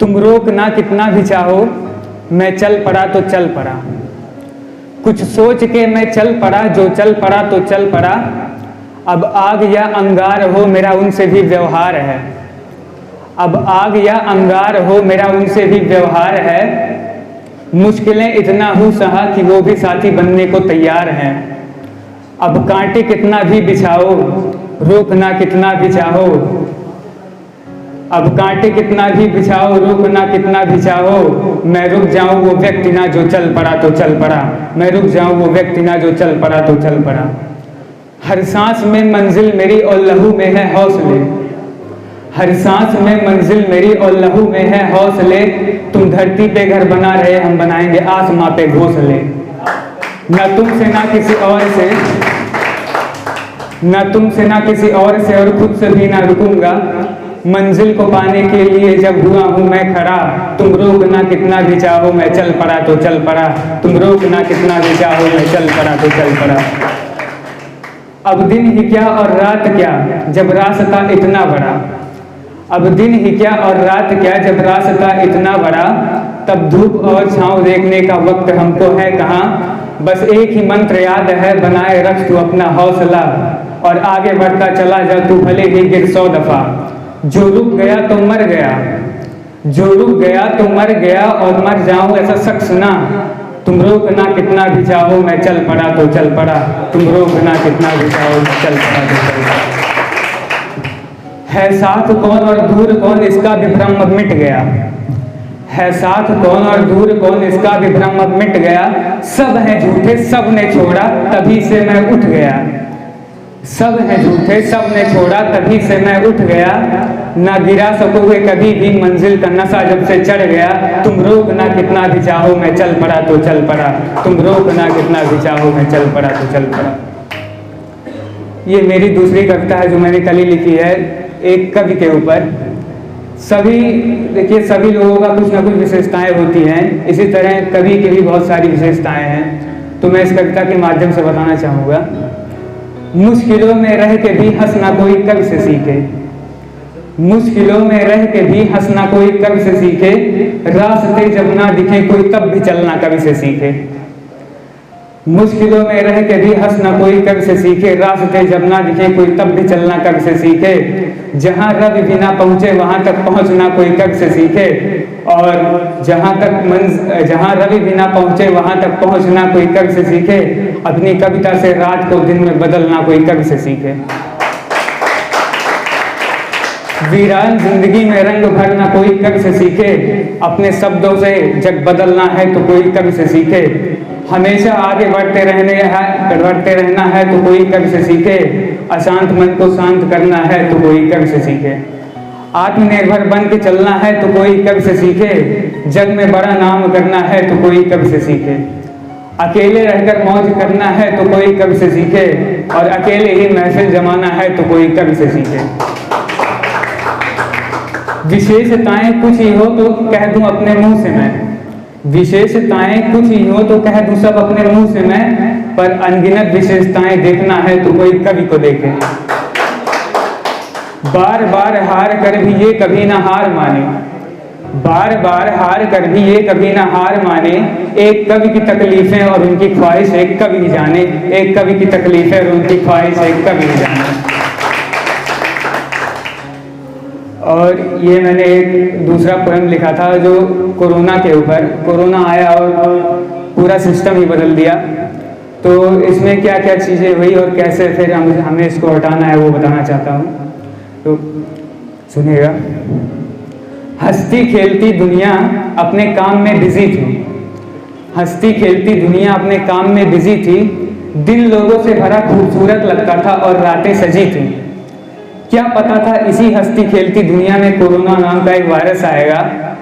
तुम रोकना कितना भी चाहो, मैं चल पड़ा तो चल पड़ा। कुछ सोच के मैं चल पड़ा, जो चल पड़ा तो चल पड़ा। अब आग या अंगार हो मेरा उनसे भी व्यवहार है। अब आग या अंगार हो मेरा उनसे भी व्यवहार है। मुश्किलें इतना हूँ सहा कि वो भी साथी बनने को तैयार हैं। अब कांटे कितना भी बिछाओ, रोकना कितना भी चाहो। अब कांटे कितना भी बिछाओ, रोकना कितना भी चाहो। मैं रुक जाऊं वो व्यक्ति ना जो चल पड़ा तो चल पड़ा। मैं रुक जाऊं वो व्यक्ति ना जो चल पड़ा तो चल पड़ा। हर सांस में मंजिल मेरी और लहू में है हौसले। हर सांस में मंजिल मेरी और लहू में है हौसले। तुम धरती पे घर बना रहे, हम बनाएंगे आसमां पे घोंसले। न तुमसे ना किसी और से, न तुमसे ना किसी और से, और खुद से भी ना रुकूंगा। मंजिल को पाने के लिए जब हुआ हूं मैं खड़ा। तुम रोकना कितना भी चाहो, मैं चल पड़ा तो चल पड़ा। तुम रोकना कितना भी चाहो, मैं चल पड़ा तो चल पड़ा। अब दिन ही क्या और रात क्या जब रास्ता इतना बड़ा। अब दिन ही क्या और रात क्या जब रास्ता इतना बड़ा। तब धूप और छांव देखने का वक्त हमको है कहाँ। बस एक ही मंत्र याद है, बनाए रख तू अपना हौसला। और आगे बढ़ता चला जा तू भले ही गिर 100 दफा। जो रुक गया तो मर गया, जो रुक गया तो मर गया। और मर जाऊं ऐसा शख्स ना। तुम रोकना कितना भी चाहो, मैं चल पड़ा तो चल पड़ा। तुम रोकना कितना भी चाहो, मैं चल पड़ा तो चल पड़ा। है साथ कौन और दूर कौन, इसका भी भ्रम अब मिट गया। है साथ कौन और दूर कौन, इसका भी भ्रम अब मिट गया। सब हैं झूठे, सब ने छोड़ा, तभी से मैं उठ गया। सब हैं झूठे, सब ने छोड़ा, तभी से मैं उठ गया। ना गिरा सकोगे कभी भी, मंजिल का नशा जब से चढ़ गया। तुम रोकना कितना भी चाहो, मैं चल पड़ा तो चल पड़ा। तुम रोकना कितना भी चाहो, मैं चल पड़ा तो चल पड़ा। ये मेरी दूसरी कविता है जो मैंने कल ही लिखी है एक कवि के ऊपर। सभी देखिए, सभी लोगों का कुछ ना कुछ विशेषताएं होती हैं। इसी तरह कवि की भी बहुत सारी विशेषताएं हैं, तो मैं इस कविता के माध्यम से बताना चाहूँगा। मुश्किलों में रह के भी हंसना कोई कवि से सीखे। मुश्किलों में रह के भी हंसना कोई कवि से सीखे। रास्ते जब ना दिखे कोई तब भी चलना कवि से सीखे। मुश्किलों में रह के भी हंसना कोई कवि से सीखे। रास्ते जब ना दिखे कोई तब भी चलना कवि से सीखे। जहाँ रवि भी ना पहुँचे वहाँ तक पहुँचना कोई कवि से सीखे। और जहाँ रवि भी ना पहुँचे वहाँ तक पहुँचना कोई कवि से सीखे। अपनी कविता से रात को दिन में बदलना कोई कवि से सीखे। वीरान जिंदगी में रंग भरना कोई कवि से सीखे। अपने शब्दों से जग बदलना है तो कोई कवि से सीखे। हमेशा आगे बढ़ते रहना है तो कोई कवि से सीखे। अशांत मन को शांत करना है तो कोई कवि से सीखे। आत्मनिर्भर बन के चलना है तो कोई कवि से सीखे। जग में बड़ा नाम करना है तो कोई कवि से सीखे। अकेले रहकर मौज करना है तो कोई कवि से सीखे। और अकेले ही महफिल जमाना है तो कोई कवि से सीखे। विशेषताएं कुछ ही हो तो कह दूं अपने मुंह से मैं। विशेषताएं कुछ ही हो तो कह दूं सब अपने मुंह से मैं। पर अनगिनत विशेषताएं देखना है तो कोई कवि को देखे। बार बार हार कर भी ये कभी ना हार माने। बार बार हार कर भी ये कभी ना हार माने। एक कवि की तकलीफें और उनकी ख्वाहिश एक कवि ही जाने। एक कवि की तकलीफें और उनकी ख्वाहिश एक कवि ही जाने। और ये मैंने एक दूसरा पोएम लिखा था जो कोरोना के ऊपर। कोरोना आया और पूरा सिस्टम ही बदल दिया। तो इसमें क्या क्या चीज़ें हुई और कैसे फिर हमें इसको हटाना है वो बताना चाहता हूँ, तो सुनिएगा। हंसती खेलती दुनिया अपने काम में बिजी थी। हंसती खेलती दुनिया अपने काम में बिजी थी। दिन लोगों से भरा खूबसूरत लगता था और रातें सजी थी। क्या पता था इसी हंसती खेलती दुनिया में कोरोना नाम का एक वायरस आएगा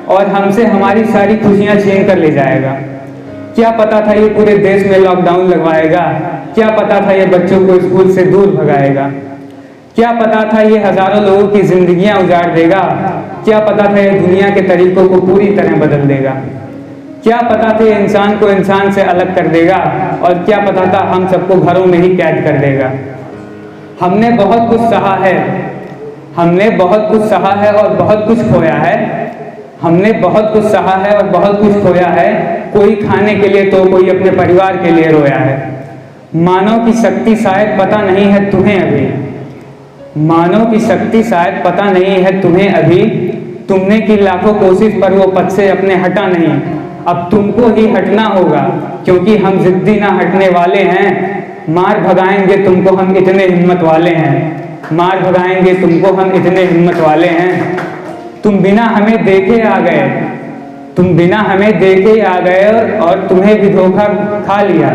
और हमसे हमारी सारी खुशियां छीन कर ले जाएगा। क्या पता था ये पूरे देश में लॉकडाउन लगवाएगा। क्या पता था ये बच्चों को स्कूल से दूर भगाएगा। क्या पता था ये हजारों लोगों की जिंदगियां उजाड़ देगा। क्या पता था ये दुनिया के तरीकों को पूरी तरह बदल देगा। क्या पता था ये इंसान को इंसान से अलग कर देगा। और क्या पता था हम सबको घरों में ही कैद कर देगा। हमने बहुत कुछ सहा है, हमने बहुत कुछ सहा है और बहुत कुछ खोया है। हमने बहुत कुछ सहा है और बहुत कुछ खोया है, कोई खाने के लिए तो कोई अपने परिवार के लिए रोया है। मानव की शक्ति शायद पता नहीं है तुम्हें अभी, मानव की शक्ति शायद पता नहीं है तुम्हें अभी, तुमने की लाखों कोशिश पर वो पद से अपने हटा नहीं, अब तुमको ही हटना होगा क्योंकि हम जिद्दी ना हटने वाले हैं। मार भगाएंगे तुमको हम इतने हिम्मत वाले हैं, मार भगाएंगे तुमको हम इतने हिम्मत वाले हैं। तुम बिना हमें देखे आ गए, तुम बिना हमें देखे आ गए और तुम्हें भी धोखा खा लिया,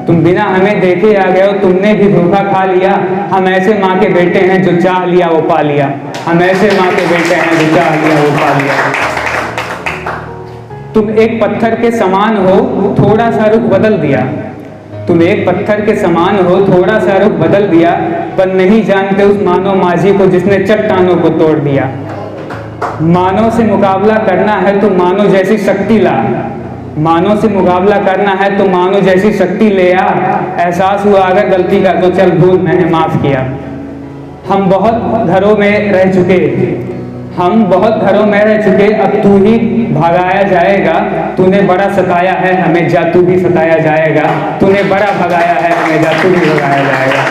तुम बिना हमें देखे आ गए और तुमने भी धोखा खा लिया। हम ऐसे माँ के बेटे हैं जो चाह लिया वो पा लिया, हम ऐसे माँ के बेटे हैं जो चाह लिया वो पा लिया। तुम एक पत्थर के समान हो, थोड़ा सा रुख बदल दिया, तुम एक पत्थर के समान हो, थोड़ा सा रुख बदल दिया, पर नहीं जानते उस मानव माझी को जिसने चट्टानों को तोड़ दिया। मानव से मुकाबला करना है तो मानव जैसी शक्ति ला, मानव से मुकाबला करना है तो मानव जैसी शक्ति ले आ। एहसास हुआ अगर गलती का तो चल भूल, मैंने माफ किया। हम बहुत घरों में रह चुके, हम बहुत घरों में रह चुके, अब तू ही भगाया जाएगा। तूने बड़ा सताया है हमें, जा तू भी सताया जाएगा। तूने बड़ा भगाया है हमें, जा तू भी भगाया जाएगा।